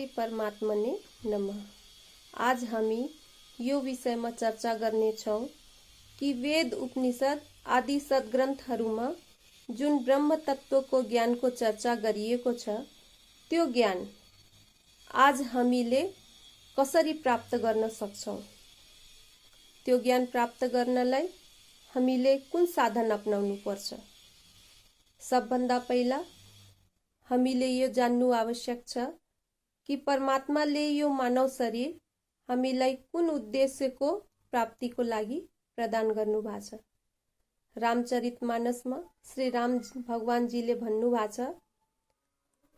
श्री परमात्मने नमः। आज हामी यो विषयमा चर्चा गर्नेछौँ कि वेद उपनिषद आदि सद्ग्रन्थहरूमा जुन ब्रह्म तत्त्वको ज्ञानको चर्चा गरिएको छ त्यो ज्ञान आज हामीले कसरी प्राप्त गर्न सक्छौँ। त्यो ज्ञान प्राप्त गर्नलाई हामीले कुन साधन अपनाउनु पर्छ। सबभन्दा पहिला हामीले यो जान्नु आवश्यक छ कि परमात्माले यो मानव शरीर हामीलाई कुन उद्देश्यको प्राप्तिको लागि प्रदान गर्नु भएको छ। रामचरितमानसमा श्री राम भगवानजीले भन्नु भएको छ,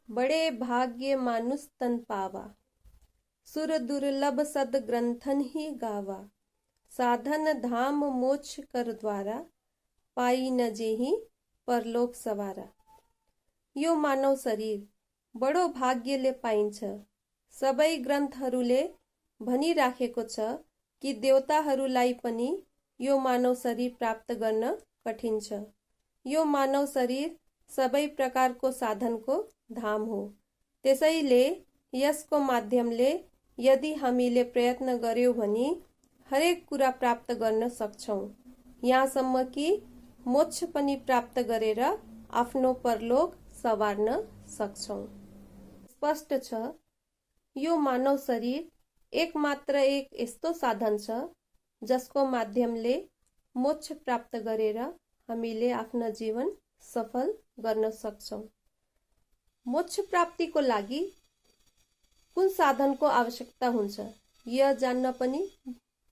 बडे भाग्य मानुष तन पावा, सुर दुर्लभ सद ग्रंथन ही गावा, साधन धाम मोक्ष कर द्वारा, पाई न जेहि परलोक सवारा। यो मानव शरीर बडो भाग्यले पाइन्छ। सबै ग्रन्थहरूले भनिराखेको छ कि देवताहरूलाई पनि यो मानव शरीर प्राप्त गर्न कठिन छ। यो मानव शरीर सबै प्रकारको साधनको धाम हो। त्यसैले यसको माध्यमले यदि हामीले प्रयत्न गर्यौं भने हरेक कुरा प्राप्त गर्न सक्छौं, यहाँसम्म कि मोक्ष पनि प्राप्त गरेर आफ्नो परलोक सवार्न सक्छौं। स्पष्ट छ यो मानव शरीर एकमात्र एक यस्तो साधन छ जसको माध्यमले मोक्ष प्राप्त गरेर हामीले आफ्नो जीवन सफल गर्न सक्छौं। मोक्ष प्राप्तिको लागि कुन साधनको आवश्यकता हुन्छ यो जान्न पनि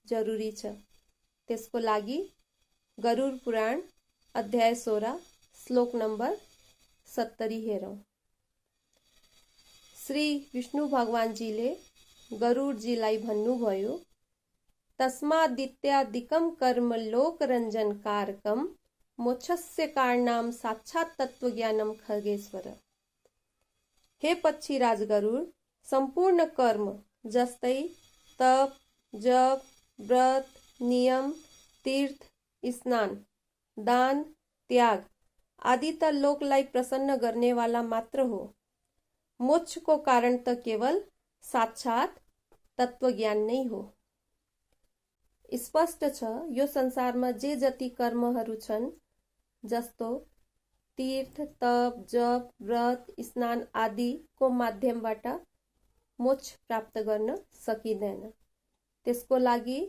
जरुरी छ। त्यसको लागि गरुड पुराण अध्याय 16 श्लोक नम्बर 70 हेरौं। श्री विष्णु भगवानजीले गरुडजीलाई भन्नुभयो, तस्मादित्यादिकं कर्म लोक रंजन कारकम मोक्षस्य कारणम साक्षात तत्वज्ञानम खगेश्वर। हे पक्षीराज गरुड, सम्पूर्ण कर्म जस्तै तप, जप, व्रत, नियम, तीर्थ, स्नान, दान, त्याग आदि त लोकलाई प्रसन्न गर्नेवाला मात्र हो। मोक्षको कारण त केवल साक्षात तत्वज्ञान नै हो। स्पष्ट छ यो संसारमा जे जति कर्महरू छन्, जस्तो तीर्थ, तप, जप, व्रत, स्नान आदिको माध्यमबाट मोक्ष प्राप्त गर्न सकिँदैन। त्यसको लागि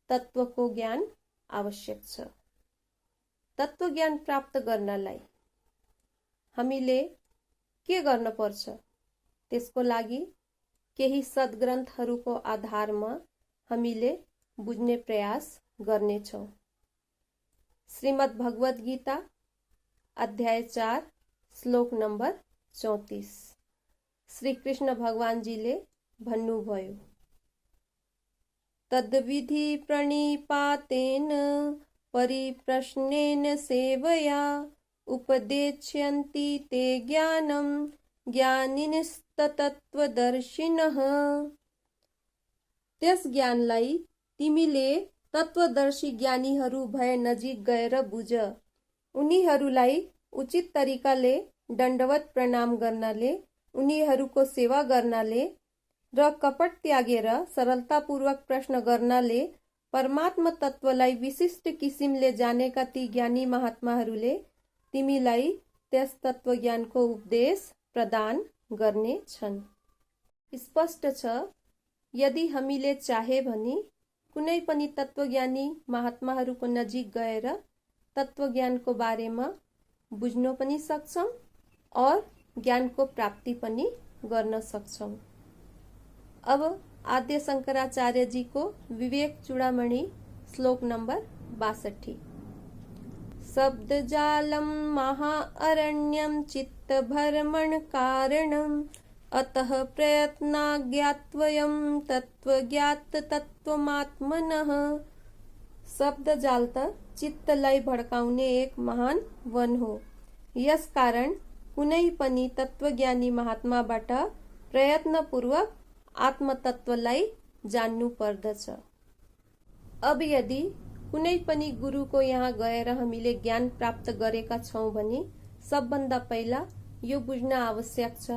तत्वको ज्ञान आवश्यक छ। तत्व ज्ञान प्राप्त गर्नलाई हामीले के गर्न पर्छ? त्यसको लागि केही सद्ग्रन्थहरूको आधारमा हामीले बुझ्ने प्रयास गर्नेछौँ। श्रीमद् भगवद गीता अध्याय 4 श्लोक नम्बर 34 श्री कृष्ण भगवानजीले भन्नुभयो, तद्विधि प्रणिपातेन परिप्रश्नेन सेवया उपदेक्ष्यन्ति ते ज्ञानम ज्ञानिनस्तत्त्वदर्शिनः। त्यस ज्ञानलाई तिमीले तत्वदर्शी ज्ञानीहरू भए नजिक गएर बुझ। उनीहरूलाई उचित तरिकाले दण्डवत प्रणाम गर्नाले, उनीहरूको सेवा गर्नाले र कपट त्यागेर सरलतापूर्वक प्रश्न गर्नाले परमात्मा तत्वलाई विशिष्ट किसिमले जानेका ती ज्ञानी महात्माहरूले तिमीलाई त्यस तत्वज्ञानको उपदेश प्रदान गर्ने छन्। स्पष्ट छ यदि हामीले चाहे भने कुनै पनि तत्वज्ञानी महात्माहरूको नजिक गएर तत्वज्ञानको बारेमा बुझ्न पनि सक्छौं और ज्ञानको प्राप्ति पनि गर्न सक्छौं। अब आद्य शंकराचार्य जी को विवेक चूड़ामणि श्लोक नंबर 62। शब्द जालम महाअरण्यम चित्त भ्रमण कारणम अतः प्रयत्नाज्ञात्वयं तत्वज्ञात तत्वमात्मनः। शब्द जाल त चित्तलाई भड्काउने एक महान वन हो। यस कारण कुनै पनि तत्वज्ञानी महात्माबाट प्रयत्नपूर्वक आत्मतत्वलाई जान्नु पर्दछ। अब यदि कुनै पनि गुरुको यहाँ गएर हामीले ज्ञान प्राप्त गरेका छौं भने सबभन्दा पहिला यो बुझ्न आवश्यक छ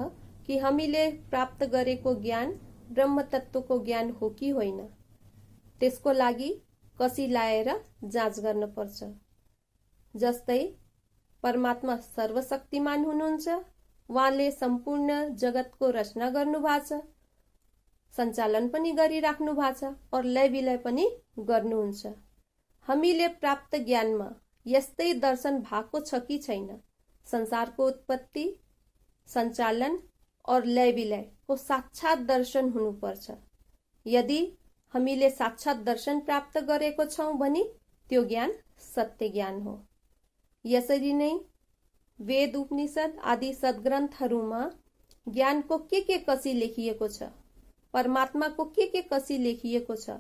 कि हामीले प्राप्त गरेको ज्ञान ब्रह्म तत्वको ज्ञान हो कि होइन, त्यसको लागि कसी लाएर जाँच गर्न पर्छ। जस्तै परमात्मा सर्वशक्तिमान हुनुहुन्छ, उहाँले सम्पूर्ण जगतको रचना गर्नु भएको छ, सञ्चालन पनि गरिराख्नु भएको छ और लय विलय पनि गर्नुहुन्छ। हामीले प्राप्त ज्ञानमा यस्तै दर्शन भएको छ कि छैन? संसारको उत्पत्ति, सञ्चालन और लय विलयको साक्षात दर्शन हुनुपर्छ। यदि हामीले साक्षात दर्शन प्राप्त गरेको छौं भने त्यो ज्ञान सत्य ज्ञान हो। यसरी नै वेद, उपनिषद आदि सद्ग्रन्थहरूमा ज्ञानको के कसी लेखिएको छ, परमात्माको के कसी लेखिएको छ,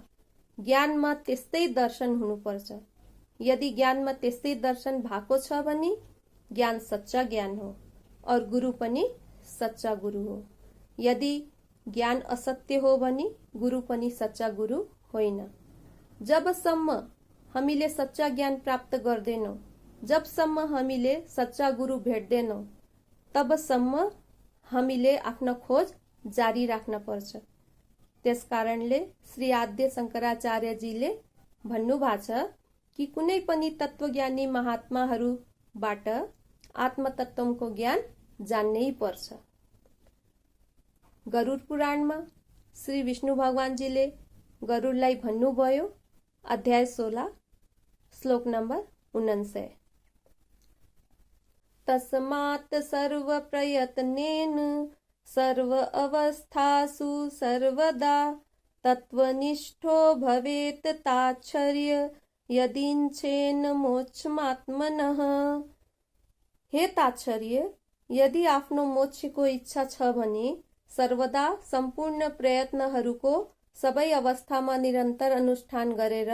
ज्ञानमा त्यस्तै दर्शन हुनुपर्छ। यदि ज्ञानमा त्यस्तै दर्शन भएको छ भने ज्ञान सच्चा ज्ञान हो और गुरु पनि सच्चा गुरु हो। यदि ज्ञान असत्य हो भने गुरु पनि सच्चा गुरु होइन। जबसम्म हामीले सच्चा ज्ञान प्राप्त गर्दैनौं, जबसम्म हामीले सच्चा गुरु भेट्दैनौं, तबसम्म हामीले आफ्नो खोज जारी राख्न पर्छ। त्यसकारणले श्री आद्य शंकराचार्यजीले भन्नुभएको छ कि कुनै पनि तत्वज्ञानी महात्माहरूबाट आत्मतत्वको ज्ञान जान्नै पर्छ। गरुड पुराणमा श्री विष्णु भगवानजीले गरुडलाई भन्नुभयो, अध्याय 16 श्लोक नम्बर 49, तस्मात् सर्व प्रयत्नेन सर्व अवस्थासु सर्वदा तत्वनिष्ठो भवेत् ताच्छर्य यदिच्छेन मोक्षमात्मनः। हे ताच्छर्य, यदि आफ्नो मोक्षको इच्छा छ भने सर्वदा सम्पूर्ण प्रयत्नहरूको सबै अवस्थामा निरन्तर अनुष्ठान गरेर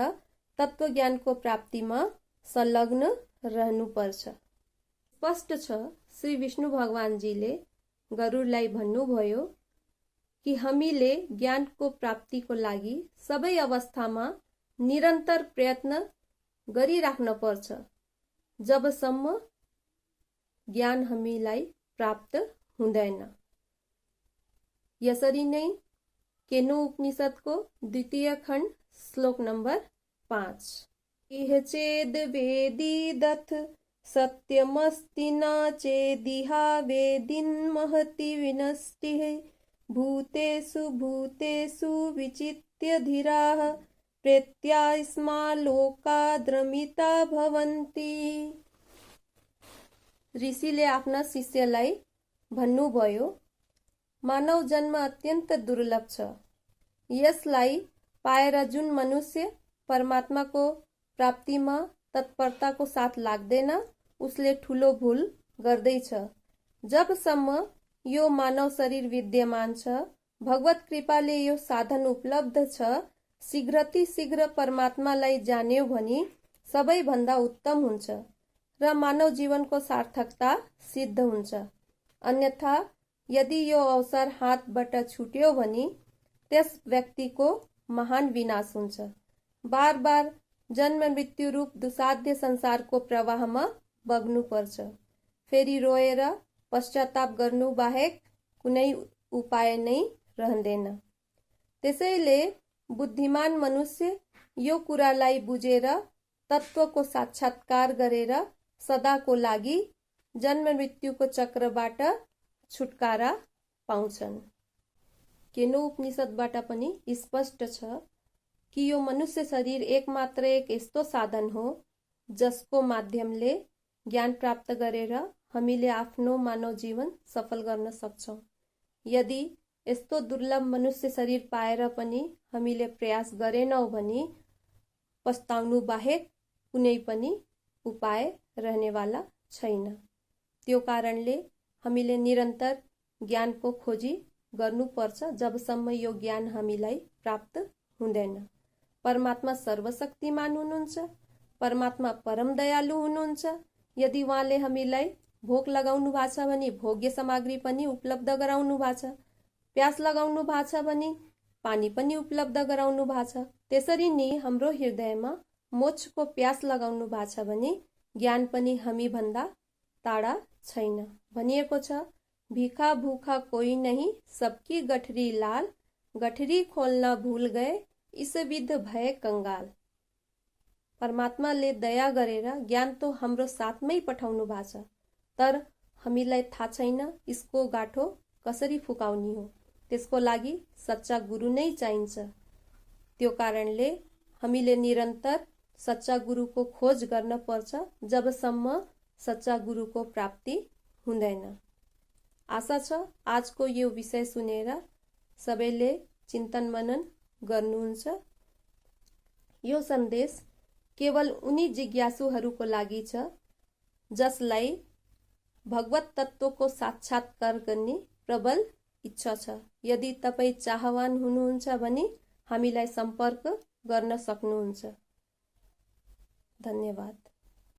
तत्वज्ञानको प्राप्तिमा संलग्न रहनुपर्छ। स्पष्ट छ, श्री विष्णु भगवानजीले गरुडलाई भन्नुभयो कि हामीले ज्ञानको प्राप्तिको लागि सबै अवस्थामा निरन्तर प्रयत्न गरिराख्न पर्छ, जबसम्म ज्ञान हामीलाई प्राप्त हुँदैन। यसरी नै केनो उपनिषदको 2 खण्ड श्लोक नम्बर 5, इह चेद वेदीदथ सत्यमस्ति न चेदिहा वेदिन् महति विनष्टिः भूतेषु भूतेषु विचित्य धीराः प्रेत्यास्मा लोका द्रमिता भवन्ति। ऋषिले आफ्ना शिष्यलाई भन्नुभयो, मानव जन्म अत्यन्त दुर्लभ छ। यसलाई पाएर जुन मनुष्य परमात्माको प्राप्तिमा तत्परताको साथ लाग्दैन, उसले ठूलो भूल गर्दैछ। जबसम्म यो मानव शरीर विद्यमान छ, भगवत कृपाले यो साधन उपलब्ध छ, शीघ्रतिशीघ्र परमात्मालाई जान्यो भने सबैभन्दा उत्तम हुन्छ र मानव जीवनको सार्थकता सिद्ध हुन्छ। अन्यथा यदि यो अवसर हातबाट छुट्यो भने त्यस व्यक्तिको महान विनाश हुन्छ। बार बार जन्म मृत्यु रूप दुसाध्य संसारको प्रवाहमा बग्नु पर्छ। फेरि रोएर पश्चाताप गर्नु बाहेक कुनै उपाय नै रहँदैन। त्यसैले बुद्धिमान मनुष्य यो कुरालाई बुझेर तत्वको साक्षात्कार गरेर सदाको लागि जन्म मृत्युको चक्रबाट छुटकारा पाउँछन्। केनो उपनिषदबाट पनि स्पष्ट छ कि यो मनुष्य शरीर एकमात्र एक यस्तो साधन हो जसको माध्यमले ज्ञान प्राप्त गरेर हामीले आफ्नो मानव जीवन सफल गर्न सक्छौं। यदि यस्तो दुर्लभ मनुष्य शरीर पाएर पनि हामीले प्रयास गरेनौं भने पस्ताउनु बाहेक कुनै पनि उपाय रहनेवाला छैन। त्यो कारणले हामीले निरन्तर ज्ञानको खोजी गर्नुपर्छ जबसम्म यो ज्ञान हामीलाई प्राप्त हुँदैन। परमात्मा सर्वशक्तिमान हुनुहुन्छ, परमात्मा परम दयालु हुनुहुन्छ। यदि उहाँले हामीलाई भोक लगाउनु भएको छ भने भोग्य सामग्री पनि उपलब्ध गराउनु भएको छ, प्यास लगाउनु भएको छ भने पानी पनि उपलब्ध गराउनु भएको छ। त्यसरी नै हाम्रो हृदयमा मोक्षको प्यास लगाउनु भएको छ भने ज्ञान पनि हामी भन्दा टाढा छैन। भनिएको छ, भीखा भूखा कोई नहीं, सबकी गठरी लाल, गठरी खोल्न भूल गए, इस विध भए कंगाल। परमात्माले दया गरेर ज्ञान त हाम्रो साथमै पठाउनु भएको छ, तर हामीलाई थाहा छैन यसको गाठो कसरी फुकाउने हो। त्यसको लागि सच्चा गुरु नै चाहिन्छ। त्यो कारणले हामीले निरन्तर सच्चा गुरुको खोज गर्न पर्छ, जबसम्म सच्चा गुरुको प्राप्ति हुँदैन। आशा छ आजको यो विषय सुनेर सबैले चिन्तन मनन गर्नुहुन्छ। यो सन्देश केवल उनी जिज्ञासुहरूको लागि छ जसलाई भगवत तत्त्वको साक्षात्कार गर्ने प्रबल इच्छा छ। यदि तपाई चाहवान हुनुहुन्छ भने हामीलाई सम्पर्क गर्न सक्नुहुन्छ। धन्यवाद।